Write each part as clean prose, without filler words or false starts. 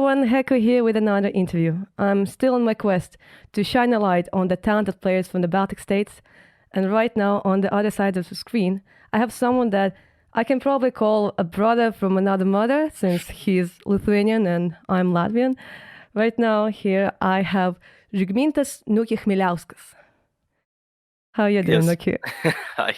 everyone, Heko here with another interview. I'm still on my quest to shine a light on the talented players from the Baltic states. And right now, on the other side of the screen, I have someone that I can probably call a brother from another mother, since he's Lithuanian and I'm Latvian. Right now, here I have Žygimantas Nuki Chmieliauskas. How are you doing, Yes. Nuki? Hi,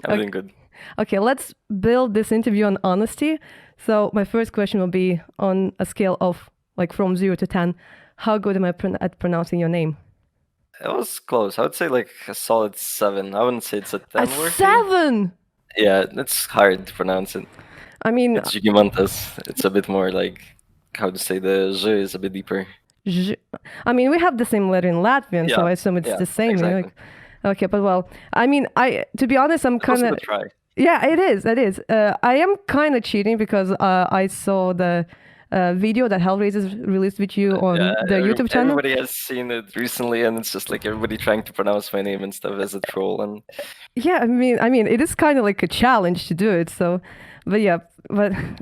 I'm doing good. Okay, let's build this interview on honesty. So my first question will be on a scale of from 0 to 10, how good am I at pronouncing your name? It was close. I would say like a solid 7. I wouldn't say it's a 10 A worthy. 7! Yeah, it's hard to pronounce it. I mean, It's Žygimantas. It's a bit more like, how to say, the Z is a bit deeper. we have the same letter in Latvian, so I assume it's the same. Exactly. Okay, but well, to be honest, I'm kind of... try. Yeah, it is. I am kind of cheating because I saw the video that Hellraiser released with you on the YouTube channel. Everybody has seen it recently, and it's just like everybody trying to pronounce my name and stuff as a troll. And yeah, I mean, it is kind of like a challenge to do it. So, but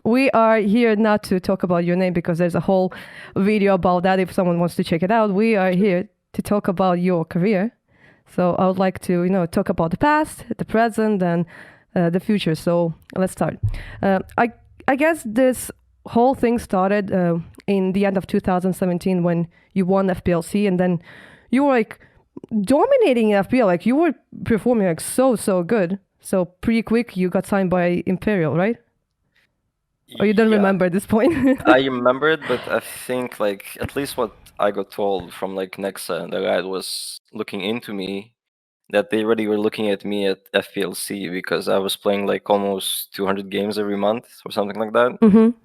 we are here not to talk about your name because there's a whole video about that. If someone wants to check it out, we are here to talk about your career. So I would like to talk about the past, the present, and the future. So let's start. I guess this whole thing started in the end of 2017 when you won FPLC, and then you were like dominating FPL. Like you were performing like so good. So pretty quick you got signed by Imperial, right? Or you don't remember at this point? I remember it, but I think like at least what I got told from like Nexa, the guy was looking into me, that they already were looking at me at FPLC because I was playing like almost 200 games every month or something like that. Mm-hmm.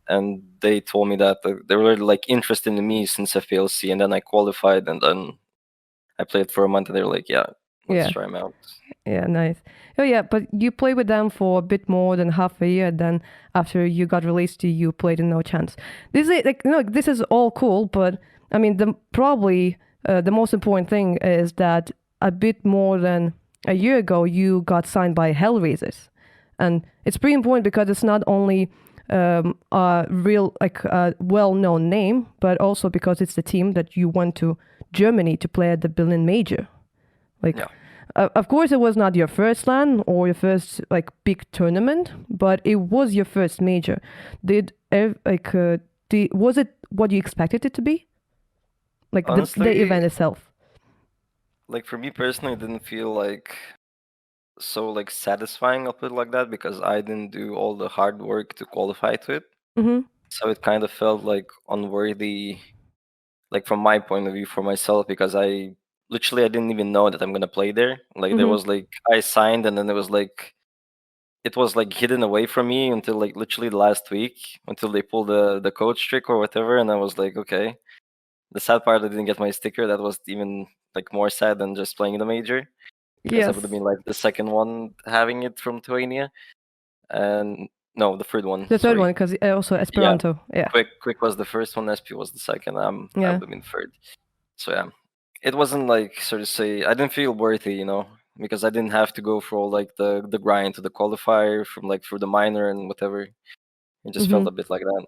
And they told me that they were like interested in me since FPLC, and then I qualified, and then I played for a month, and they were like, let's try them out. Yeah, nice. Oh yeah, but you played with them for a bit more than half a year. Then after you got released, you played in No Chance. This is this is all cool, but I mean, probably the most important thing is that a bit more than a year ago, you got signed by Hellraisers, and it's pretty important because it's not only a real well-known name, but also because it's the team that you went to Germany to play at the Berlin Major. Of course, it was not your first LAN or your first big tournament, but it was your first major. Was it what you expected it to be? Honestly, the event itself. Like for me personally, it didn't feel so satisfying, I'll put it like that, because I didn't do all the hard work to qualify to it. Mm-hmm. So it kind of felt like unworthy, like from my point of view for myself, because I didn't even know that I'm gonna play there. There was I signed, and then it was hidden away from me until literally last week, until they pulled the coach trick or whatever, and I was like, okay. The sad part, I didn't get my sticker. That was even more sad than just playing in the major. Because I would have been the second one having it from Lithuania, and no, the third one. The third one, because also Esperanto. Yeah. Quick was the first one. SP was the second. I would have been third. So yeah, it wasn't so to say. I didn't feel worthy, because I didn't have to go for all the grind to the qualifier from through the minor and whatever. It just felt a bit like that.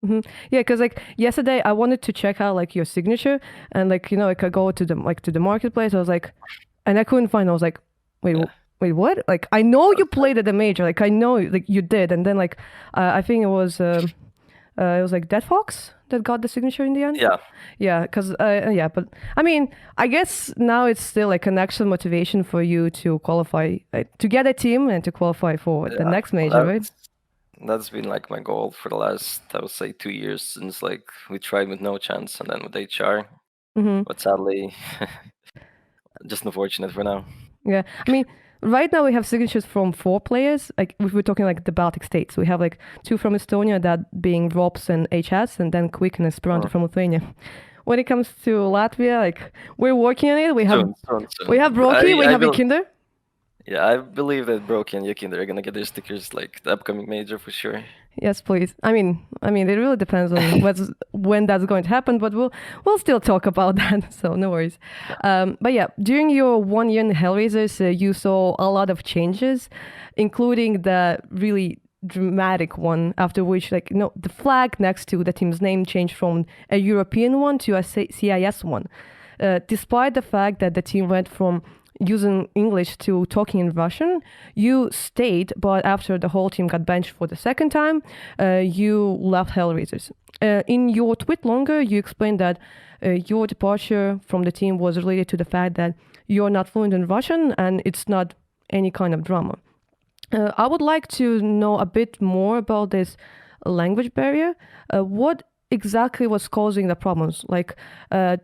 Mm-hmm. Yeah, because yesterday I wanted to check out your signature, and I could go to the marketplace. I was and I couldn't find. I was wait, what? I know you played at the major. I know you did, and then I think it was Dead Fox that got the signature in the end. Yeah, because but I mean, I guess now it's still an extra motivation for you to qualify, to get a team and to qualify for the next major, right? That's been my goal for the last, I would say, 2 years since we tried with No Chance and then with HR. Mm-hmm. But sadly, just unfortunate for now. Yeah, I mean, right now we have signatures from 4 players. If we're talking the Baltic states, we have 2 from Estonia, that being Rops and HS, and then Quick and Esperanto from Lithuania. When it comes to Latvia, we're working on it. We have we have Broky, we have Ikinder. Yeah, I believe that Broky and Yakinder are gonna get their stickers the upcoming major for sure. Yes, please. I mean, it really depends on when that's going to happen, but we'll still talk about that, so no worries. But yeah, during your 1 year in Hellraisers, you saw a lot of changes, including the really dramatic one, after which, like, the flag next to the team's name changed from a European one to a CIS one. Despite the fact that the team went from using English to talking in Russian, you stayed, but after the whole team got benched for the second time, you left Hellraisers. In your tweet longer, you explained that your departure from the team was related to the fact that you're not fluent in Russian and it's not any kind of drama. I would like to know a bit more about this language barrier. What exactly was causing the problems? Like,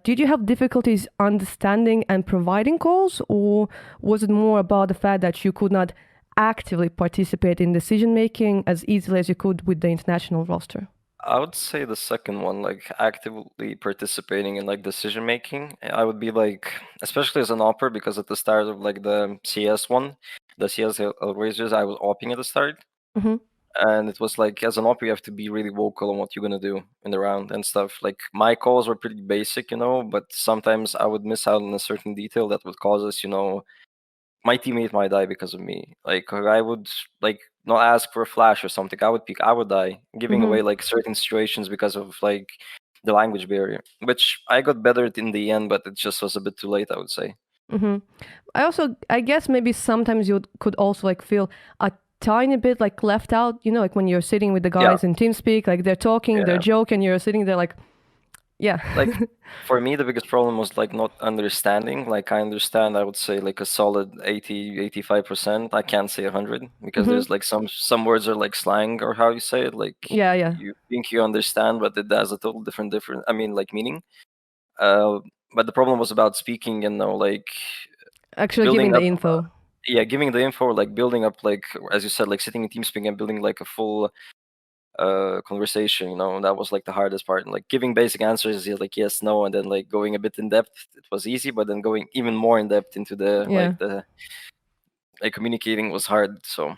did you have difficulties understanding and providing calls, or was it more about the fact that you could not actively participate in decision making as easily as you could with the international roster? I would say the second one, like actively participating in like decision making. I would be like, especially as an opper, because at the start of like the CS one, the CS Hellraisers, I was opping at the start. Mm-hmm. And it was like, as an opper, you have to be really vocal on what you're gonna do in the round and stuff. Like my calls were pretty basic, but sometimes I would miss out on a certain detail that would cause us, my teammate might die because of me. Like I would like not ask for a flash or something. I would pick. I would die, giving Mm-hmm. away like certain situations because of like the language barrier, which I got better at in the end, but it just was a bit too late, I would say. Mm-hmm. I guess maybe sometimes you could also like feel a tiny bit like left out, like when you're sitting with the guys in TeamSpeak, like they're talking, they're joking, you're sitting there like, yeah. Like for me, the biggest problem was like not understanding. Like I understand, I would say like a solid 80-85%. I can't say 100 because there's like some words are like slang or how you say it. Like you think you understand, but it has a total different. I mean, like meaning. But the problem was about speaking and like actually giving the info. Giving the info, like building up, like as you said, like sitting in TeamSpeak and building like a full conversation. That was like the hardest part. And like giving basic answers, like yes, no, and then like going a bit in depth, it was easy. But then going even more in depth into the communicating was hard. So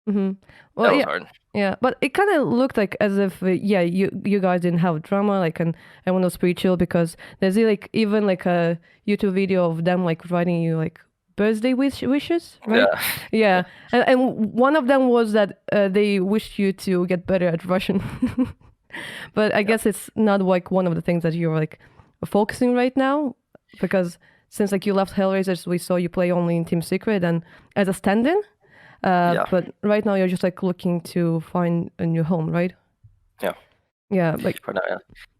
well, that was hard. Yeah, but it kind of looked like as if you guys didn't have drama, like, and everyone was pretty chill, because there's like even like a YouTube video of them like writing you like birthday wishes, right? Yeah. And one of them was that they wished you to get better at Russian. But I guess it's not like one of the things that you're like focusing right now, because since like you left Hellraisers, we saw you play only in Team Secret and as a stand-in. But right now you're just like looking to find a new home, right? Yeah, like for now,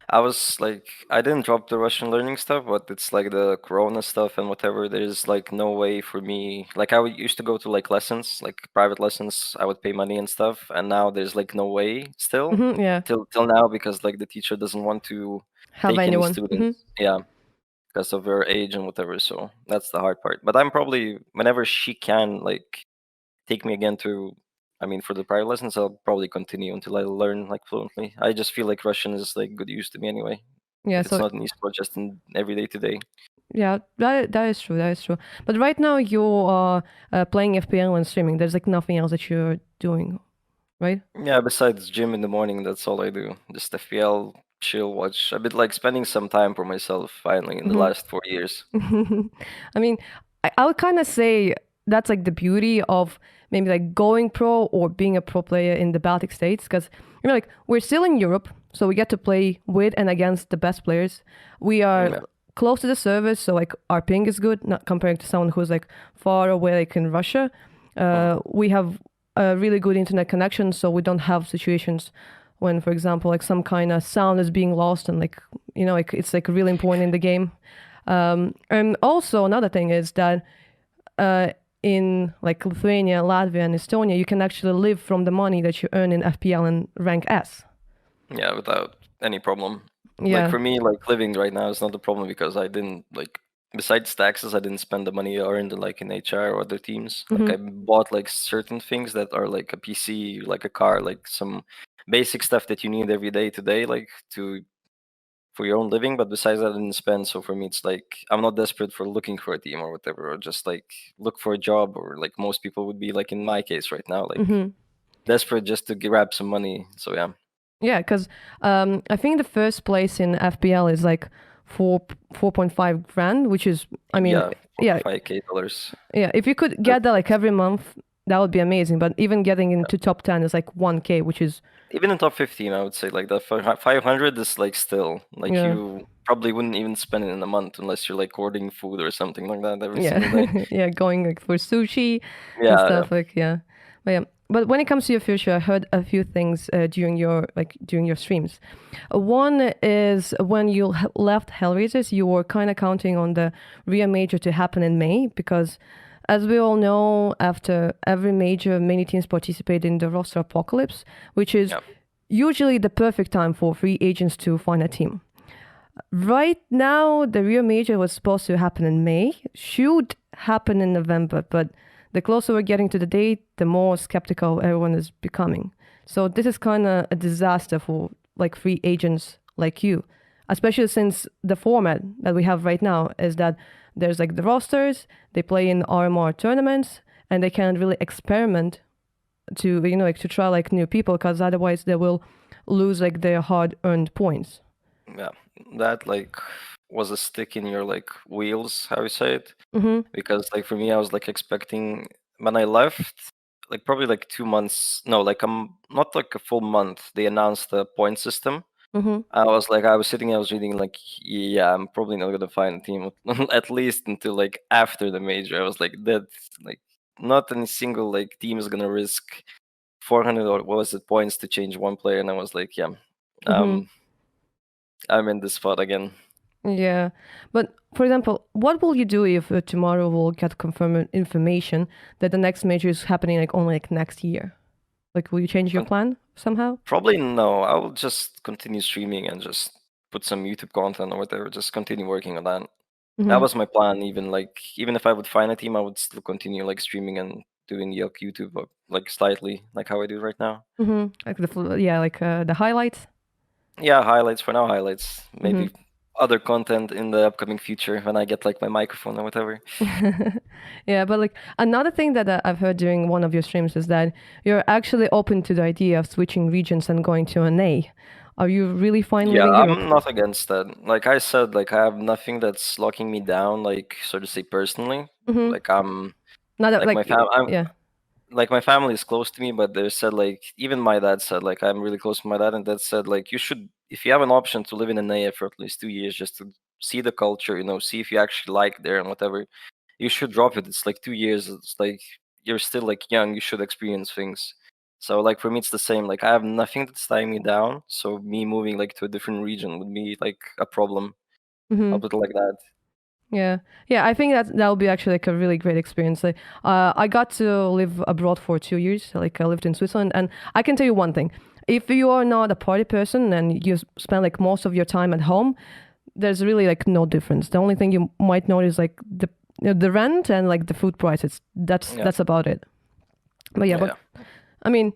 I was like, I didn't drop the Russian learning stuff, but it's like the Corona stuff and whatever. There's like no way for me. Like I used to go to like lessons, like private lessons. I would pay money and stuff, and now there's like no way still. Till now, because like the teacher doesn't want to have anyone. any students. Because of her age and whatever. So that's the hard part. But I'm probably, whenever she can like take me again to, for the private lessons, I'll probably continue until I learn like fluently. I just feel like Russian is like good use to me anyway. Yeah, it's not an esport, just in everyday today. Yeah, that is true. That is true. But right now you are playing FPL and streaming. There's like nothing else that you're doing, right? Yeah, besides gym in the morning, that's all I do. Just FPL, chill, watch. A bit like spending some time for myself finally in the last 4 years. I mean, I would kind of say that's like the beauty of maybe like going pro or being a pro player in the Baltic states, because like we're still in Europe, so we get to play with and against the best players. We are close to the service, so like our ping is good, not comparing to someone who's like far away, like in Russia. We have a really good internet connection, so we don't have situations when, for example, like some kind of sound is being lost and like like it's like really important in the game. And also another thing is that in like Lithuania, Latvia, and Estonia, you can actually live from the money that you earn in FPL and rank S. Yeah, without any problem. Like for me, like living right now is not a problem, because I didn't like, besides taxes, I didn't spend the money I earned like in HR or other teams. Like I bought like certain things that are like a PC, like a car, like some basic stuff that you need every day today, like for your own living. But besides that, I didn't spend. So for me, it's like I'm not desperate for looking for a team or whatever, or just like look for a job, or like most people would be like in my case right now, like desperate just to grab some money. So yeah, because I think the first place in FPL is like 4.5 grand, which is, I mean, $5K. Yeah, if you could get that like every month, that would be amazing. But even getting into top 10 is like 1K, which is Even in top 15, I would say like the 500 is like still like Yeah. you probably wouldn't even spend it in a month unless you're like ordering food or something like that every yeah, single day. yeah, going like for sushi and Yeah, stuff like yeah. But yeah, but when it comes to your future, I heard a few things during your streams. One is when you left Hellraisers, you were kind of counting on the Rio Major to happen in May because, as we all know, after every major, many teams participate in the roster apocalypse, which is yeah. usually the perfect time for free agents to find a team. Right now, the Rio Major was supposed to happen in May, should happen in November, but the closer we're getting to the date, the more skeptical everyone is becoming. So this is kind of a disaster for like free agents like you, especially since the format that we have right now is that there's like the rosters, they play in RMR tournaments, and they can't really experiment to like to try like new people because otherwise they will lose like their hard-earned points. Yeah, that like was a stick in your like wheels, how you say it. Mm-hmm. Because like for me, I was like expecting when I left, like probably like 2 months. No, like not like a full month. They announced the point system. Mm-hmm. I was sitting, I was reading like, yeah, I'm probably not gonna find a team at least until like after the major. I was like, that's like not any single like team is gonna risk 400 or what was it points to change one player, and I was like, yeah, Mm-hmm. I'm in this spot again. Yeah, but for example, what will you do if tomorrow we'll get confirmed information that the next major is happening like only like next year? Like, will you change your plan somehow? Probably no. I will just continue streaming and just put some YouTube content or whatever. Just continue working on that. That Mm-hmm. was my plan. Even if I would find a team, I would still continue like streaming and doing YouTube like slightly like how I do right now. Mm-hmm. Like the highlights. Yeah, highlights for now. Highlights. Maybe Mm-hmm. other content in the upcoming future when I get like my microphone or whatever. Yeah, but like another thing that I've heard during one of your streams is that you're actually open to the idea of switching regions and going to an A. Are you really fine Yeah, living Europe? I'm not against that. Like I said, like I have nothing that's locking me down, like so to say personally. Mm-hmm. Like I'm Not that like like my fam I'm yeah. like my family is close to me, but they said like even my dad said like I'm really close to my dad, and dad said like you should, if you have an option to live in an area for at least 2 years just to see the culture, see if you actually like there and whatever, you should drop it. It's like 2 years. It's like you're still like young. You should experience things. So like for me, it's the same. Like I have nothing that's tying me down. So me moving like to a different region would be like a problem. Mm-hmm. I'll put it like that. Yeah, yeah. I think that would be actually like a really great experience. Like, I got to live abroad for 2 years. Like, I lived in Switzerland, and I can tell you one thing: if you are not a party person and you spend like most of your time at home, there's really like no difference. The only thing you might notice like the rent and like the food prices. Yeah. That's about it. But yeah, Yeah. but I mean,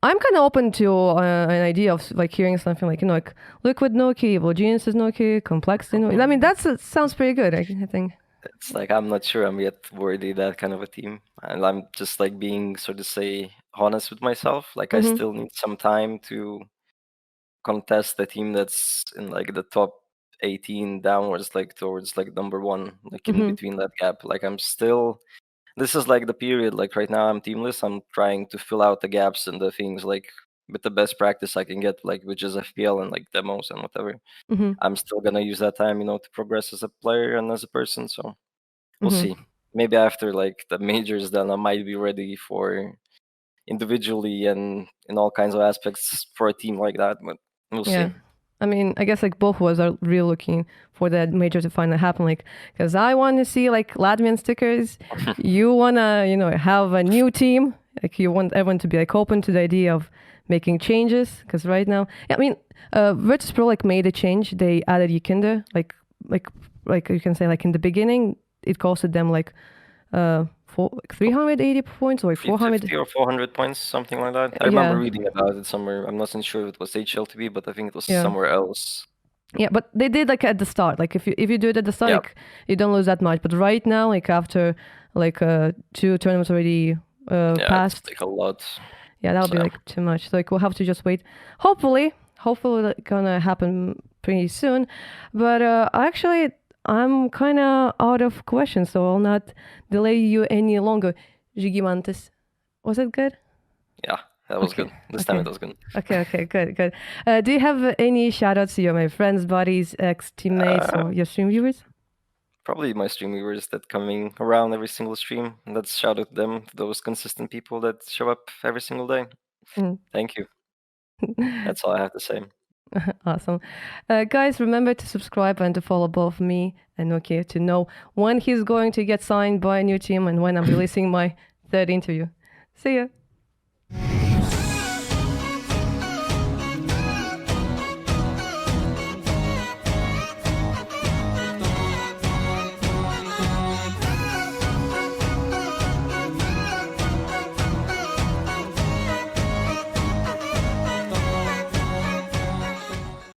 I'm kind of open to an idea of like hearing something like like Liquid Noki, Volgenesis Noki, Complexity Noki. I mean, sounds pretty good. I think. It's like I'm not sure I'm yet worthy that kind of a team, and I'm just like being, so to say, honest with myself. Like I Mhm. still need some time to contest the team that's in like the top 18 downwards, like towards like number one, like in Mhm. between that gap. Like I'm still. This is like the period. Like right now, I'm teamless. I'm trying to fill out the gaps and the things like with the best practice I can get, like which is FPL and like demos and whatever. Mhm. I'm still gonna use that time, to progress as a player and as a person. So we'll Mhm. see. Maybe after like the majors, then I might be ready for individually and in all kinds of aspects for a team like that. But we'll Yeah. see. I mean, I guess like both of us are really looking for that major to finally happen. Like, because I want to see like Latvian stickers. You wanna, have a new team. Like, you want everyone to be like open to the idea of making changes. Because right now, I mean, Virtus Pro like made a change. They added Yikinder. Like you can say like in the beginning, it costed them like 380 points or like 400. 350 or 400 points, something like that. I remember reading about it somewhere. I'm not sure if it was HLTV, but I think it was Yeah. somewhere else. Yeah, but they did like at the start. Like if you do it at the start, Yeah. like you don't lose that much. But right now, like after like 2 tournaments already Yeah, passed, it's like a lot. yeah, that'll be So- like too much. So, like we'll have to just wait. Hopefully that's gonna happen pretty soon. But actually, I'm kind of out of questions, so I'll not delay you any longer. Žygimantas, Was it good? Yeah, that was Okay, good. This time okay. it was good. Okay, good. Do you have any shout outs to your my friends, buddies, ex teammates, or your stream viewers? Probably my stream viewers that coming around every single stream. Let's shout out them, those consistent people that show up every single day. Mm. Thank you. That's all I have to say. Awesome. Guys, remember to subscribe and to follow both me and Nokia to know when he's going to get signed by a new team and when I'm releasing my third interview. See ya.